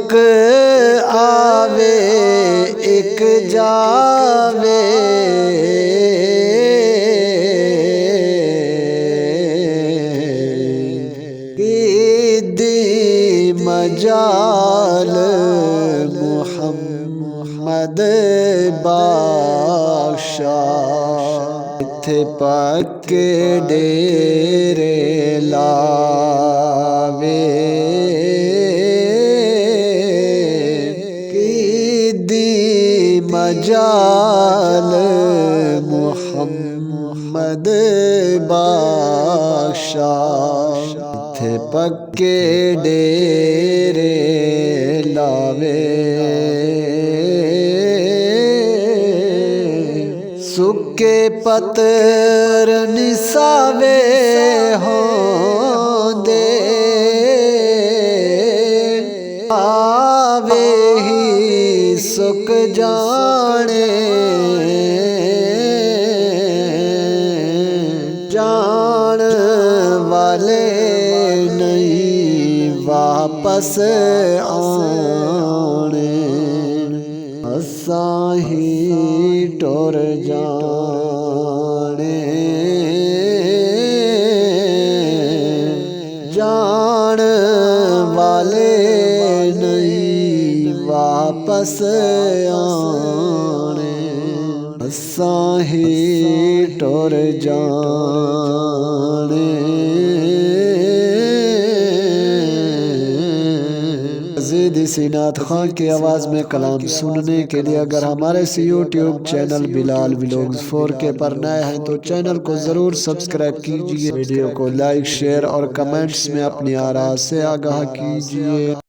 एक आवे एक जावे, मजाल मुहम्मद बादशाह थे पक्के डेरे लावे, दी मजाल मुहम्मद बादशाह थे पक्के डेरे लावे। सुके पतर निसावे होंदे, आवे ही सुक जाने, जान वाले नहीं वापस आने, असां ही टुर जाने, जान वाले नहीं वापस आने, असां ही टुर जाने। इसी नात खां की आवाज़ में कलाम सुनने के लिए अगर हमारे इस YouTube channel Bilal vlogs 4K पर नए हैं तो चैनल को ज़रूर सब्सक्राइब कीजिए। वीडियो को लाइक शेयर और कमेंट्स में अपनी आरा से आगाह कीजिए।